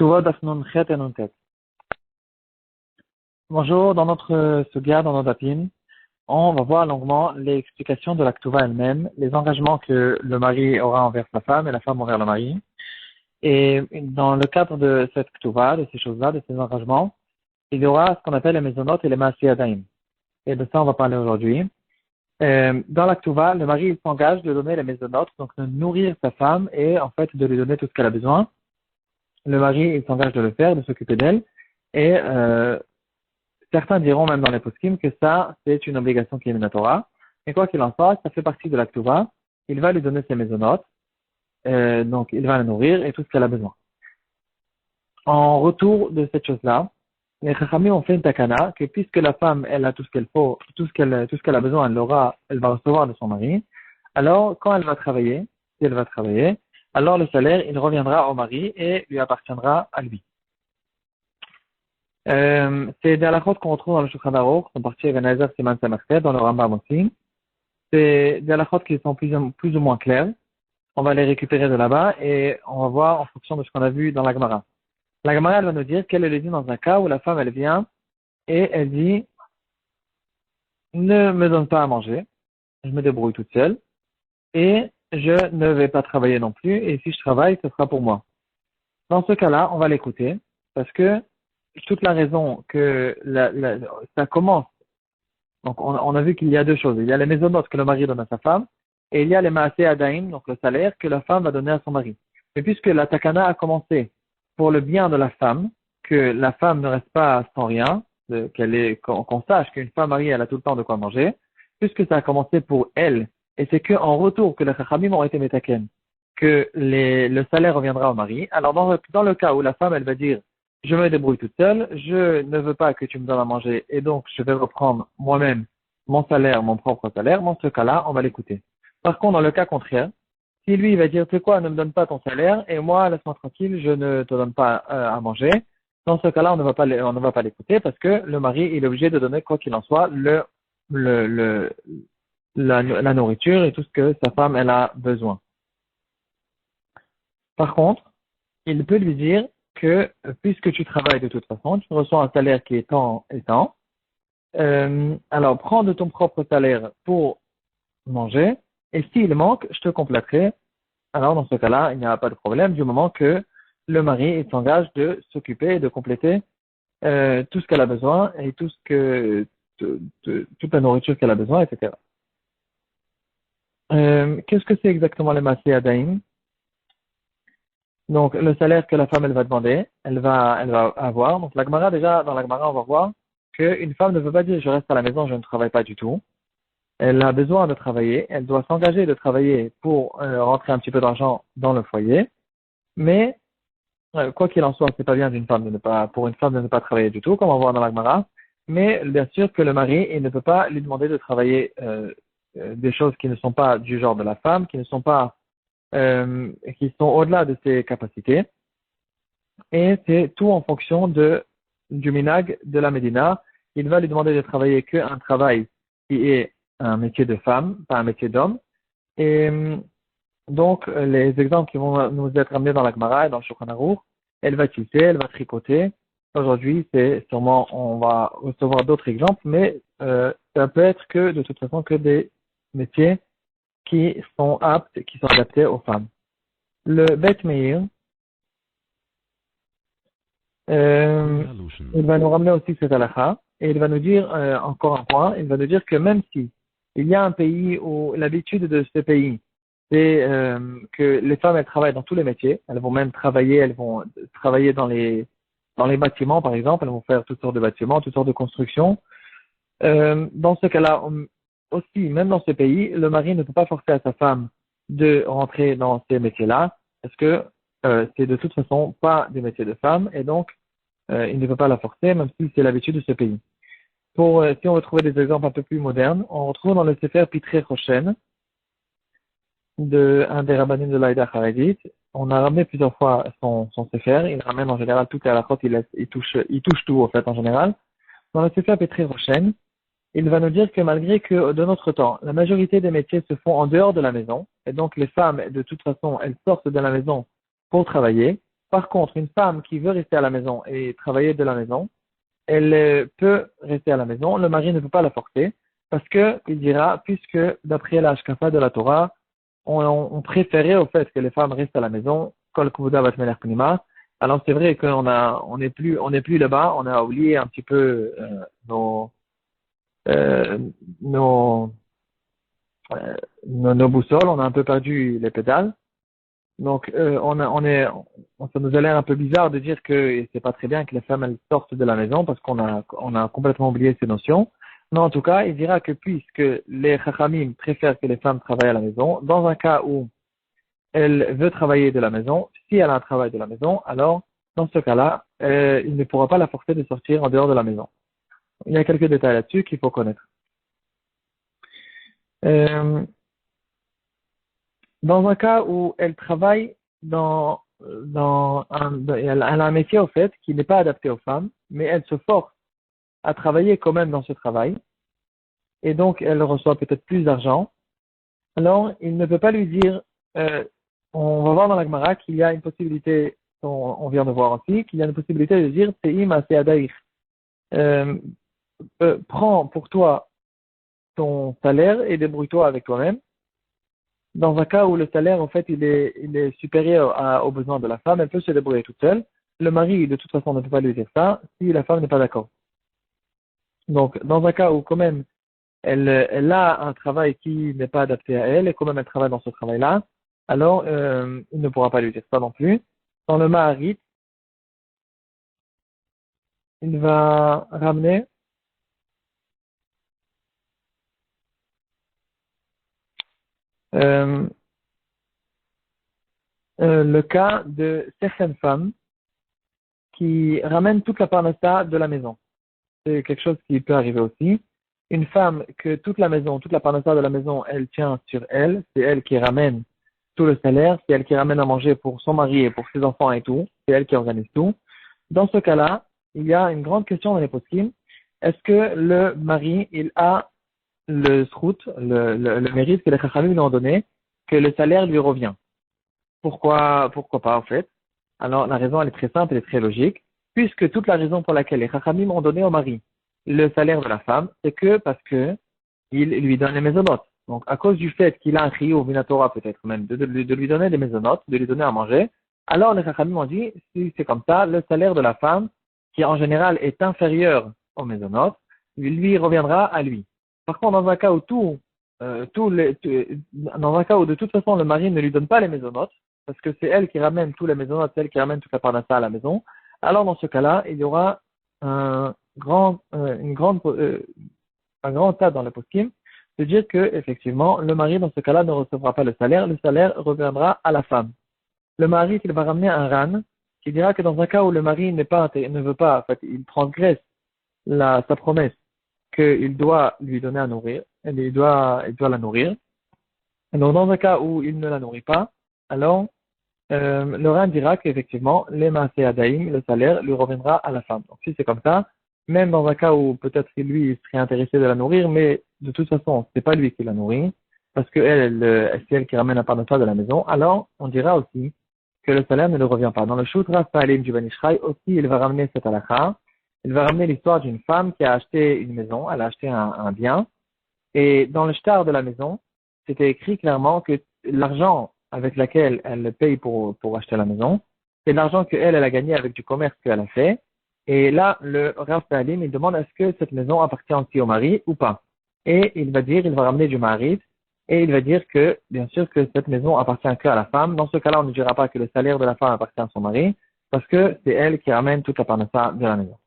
Ktuvot Daf Nun Chet et Nun Tet. Bonjour, dans notre Sugia, dans nos dapim, on va voir longuement les explications de la Ktuva elle-même, les engagements que le mari aura envers sa femme et la femme envers le mari. Et dans le cadre de cette Ktuva, de ces choses-là, de ces engagements, il y aura ce qu'on appelle les Mezonot et les Maaseh Yadayim. Et de ça, on va parler aujourd'hui. Dans la Ktuva, le mari il s'engage de donner les Mezonot, donc de nourrir sa femme et en fait de lui donner tout ce qu'elle a besoin. Le mari il s'engage de le faire, de s'occuper d'elle. Et certains diront même dans les poskim que ça, c'est une obligation qui est une Torah. Mais quoi qu'il en soit, ça fait partie de la Ktuva. Il va lui donner ses Mezonot. Donc il va la nourrir et tout ce qu'elle a besoin. En retour de cette chose-là, les Chachamim ont fait une takana que puisque la femme, elle a tout ce qu'elle faut, tout ce qu'elle a besoin, elle va recevoir de son mari. Alors, quand elle va travailler, si elle va travailler, alors le salaire, il reviendra au mari et lui appartiendra à lui. C'est des halakhot qu'on retrouve dans le Shulchan Aruch, sont partis avec Nazer Siman Samachet, dans le Rambam aussi. C'est des halakhot qui sont plus ou moins clairs. On va les récupérer de là-bas et on va voir en fonction de ce qu'on a vu dans la Gemara. La Gemara, elle va nous dire quelle est le dit dans un cas où la femme, elle vient et elle dit « Ne me donne pas à manger, je me débrouille toute seule et je ne vais pas travailler non plus et si je travaille, ce sera pour moi. » Dans ce cas-là, on va l'écouter parce que toute la raison que ça commence, donc on a vu qu'il y a deux choses. Il y a les Mezonot que le mari donne à sa femme et il y a les Maaseh Yadayim, donc le salaire que la femme va donner à son mari. Mais puisque la Takana a commencé pour le bien de la femme, que la femme ne reste pas sans rien, qu'on sache qu'une femme mariée, elle a tout le temps de quoi manger, puisque ça a commencé pour elle, et c'est qu'en retour que les Chachamim ont été métaken, que le salaire reviendra au mari. Alors dans le cas où la femme, elle va dire, je me débrouille toute seule, je ne veux pas que tu me donnes à manger, et donc je vais reprendre moi-même mon salaire, mon propre salaire, dans ce cas-là, on va l'écouter. Par contre, dans le cas contraire, si lui, il va dire, tu sais quoi, ne me donne pas ton salaire, et moi, laisse-moi tranquille, je ne te donne pas à manger. Dans ce cas-là, on ne va pas l'écouter parce que le mari, il est obligé de donner, quoi qu'il en soit, la nourriture et tout ce que sa femme, elle a besoin. Par contre, il peut lui dire que, puisque tu travailles de toute façon, tu reçois un salaire qui est tant et tant, alors prends de ton propre salaire pour manger, et s'il manque, je te compléterai. Alors, dans ce cas-là, il n'y a pas de problème du moment que le mari s'engage de s'occuper et de compléter tout ce qu'elle a besoin et toute la nourriture qu'elle a besoin, etc. Qu'est-ce que c'est exactement les Maaseh Yadayim? Donc, le salaire que la femme, elle va demander, elle va avoir. Donc, dans la Gemara, on va voir qu'une femme ne veut pas dire je reste à la maison, je ne travaille pas du tout. Elle a besoin de travailler, elle doit s'engager de travailler pour rentrer un petit peu d'argent dans le foyer, mais quoi qu'il en soit, c'est pas bien pour une femme de ne pas travailler du tout, comme on voit dans la Gemara, mais bien sûr que le mari, il ne peut pas lui demander de travailler des choses qui ne sont pas du genre de la femme, qui sont au-delà de ses capacités, et c'est tout en fonction du minag de la Médina. Il va lui demander de travailler qu'un travail qui est un métier de femme, pas un métier d'homme. Et donc, les exemples qui vont nous être amenés dans la Gemara et dans le Shulchan Aruch, elle va tisser, elle va tricoter. Aujourd'hui, on va recevoir d'autres exemples, mais ça peut être de toute façon, que des métiers qui sont aptes, qui sont adaptés aux femmes. Le Bet Meir, il va nous ramener aussi cette halakha, et il va nous dire encore un point, il va nous dire que même si il y a un pays où l'habitude de ce pays, c'est que les femmes, elles travaillent dans tous les métiers, elles vont travailler dans les bâtiments, par exemple, elles vont faire toutes sortes de bâtiments, toutes sortes de constructions. Dans ce cas-là, aussi, même dans ce pays, le mari ne peut pas forcer à sa femme de rentrer dans ces métiers-là, parce que c'est de toute façon pas des métiers de femmes, et donc il ne peut pas la forcer, même si c'est l'habitude de ce pays. Si on veut trouver des exemples un peu plus modernes, on retrouve dans le Sefer Pitrei Choshen, un des rabbanim de l'Aïda Haredit. On a ramené plusieurs fois son Sefer, il ramène en général toutes les halakhot, il touche tout, en fait, en général. Dans le Sefer Pitrei Choshen, il va nous dire que malgré que de notre temps, la majorité des métiers se font en dehors de la maison, et donc les femmes, de toute façon, elles sortent de la maison pour travailler, Par contre, une femme qui veut rester à la maison et travailler de la maison, elle peut rester à la maison. Le mari ne peut pas la forcer parce que il dira, puisque d'après la Hashkafa de la Torah, on préférait au fait que les femmes restent à la maison, kol kvuda vat melech pnima. Alors c'est vrai on n'est plus là-bas, on a oublié un petit peu euh, nos, nos boussoles, on a un peu perdu les pédales. Donc ça nous a l'air un peu bizarre de dire que c'est pas très bien que les femmes elles sortent de la maison parce on a complètement oublié ces notions. Mais en tout cas, il dira que puisque les chachamim préfèrent que les femmes travaillent à la maison, dans un cas où elle veut travailler de la maison, si elle a un travail de la maison, alors dans ce cas-là, il ne pourra pas la forcer de sortir en dehors de la maison. Il y a quelques détails là-dessus qu'il faut connaître. Euh, Dans un cas où elle travaille elle a un métier au fait qui n'est pas adapté aux femmes, mais elle se force à travailler quand même dans ce travail, et donc elle reçoit peut-être plus d'argent, alors il ne peut pas lui dire, on va voir dans la Gemara qu'il y a une possibilité, on vient de voir aussi, qu'il y a une possibilité de dire, Te'im Aseadaïr, prends pour toi ton salaire et débrouille-toi avec toi-même. Dans un cas où le salaire, en fait, il est supérieur aux besoins de la femme, elle peut se débrouiller toute seule. Le mari, de toute façon, ne peut pas lui dire ça si la femme n'est pas d'accord. Donc, dans un cas où, quand même, elle a un travail qui n'est pas adapté à elle, et quand même elle travaille dans ce travail-là, alors, il ne pourra pas lui dire ça non plus. Dans le Maharit, il va ramener euh, le cas de certaines femmes qui ramènent toute la parnassa de la maison. C'est quelque chose qui peut arriver aussi. Une femme que toute la parnassa de la maison, elle tient sur elle, c'est elle qui ramène tout le salaire, c'est elle qui ramène à manger pour son mari et pour ses enfants et tout, c'est elle qui organise tout. Dans ce cas-là, il y a une grande question dans les poskim. Est-ce que le mari, il a le srout, le mérite que les chachamim lui ont donné, que le salaire lui revient? Pourquoi pas, en fait? Alors, la raison, elle est très simple, elle est très logique, puisque toute la raison pour laquelle les chachamim ont donné au mari le salaire de la femme, c'est que parce que il lui donne les mésonotes. Donc, à cause du fait qu'il a un chiyuv minatora, peut-être même, de lui donner des mésonotes, de lui donner à manger, alors les chachamim ont dit, si c'est comme ça, le salaire de la femme, qui en général est inférieur aux mésonotes, lui reviendra à lui. Par contre, dans un cas où dans un cas où de toute façon le mari ne lui donne pas les mésonotes, parce que c'est elle qui ramène tous les maisons, c'est elle qui ramène toute la parnassa à la maison. Alors dans ce cas-là, il y aura un grand tas dans le poskim de dire que effectivement le mari dans ce cas-là ne recevra pas le salaire reviendra à la femme. Le mari il va ramener un ran qui dira que dans un cas où le mari ne veut pas, en fait, il transgresse sa promesse qu'il doit lui donner à nourrir, il doit la nourrir. Et donc dans un cas où il ne la nourrit pas, alors le Ran dira qu'effectivement, les maaseh adaïm, le salaire, lui reviendra à la femme. Donc si c'est comme ça, même dans un cas où peut-être que lui il serait intéressé de la nourrir, mais de toute façon, c'est pas lui qui la nourrit, parce que c'est elle qui ramène la parnassa de la maison, alors on dira aussi que le salaire ne lui revient pas. Dans le Shutra Sa'alim du Banishraï aussi, il va ramener cette halakha. Il va ramener l'histoire d'une femme qui a acheté une maison, elle a acheté un bien, et dans le shtar de la maison, c'était écrit clairement que l'argent avec lequel elle paye pour acheter la maison, c'est l'argent qu'elle a gagné avec du commerce qu'elle a fait. Et là, le Rav Salim, il demande est-ce que cette maison appartient aussi au mari ou pas. Et il va ramener du mari, et il va dire que, bien sûr, que cette maison appartient qu'à la femme. Dans ce cas-là, on ne dira pas que le salaire de la femme appartient à son mari, parce que c'est elle qui ramène toute la parnassa de la maison.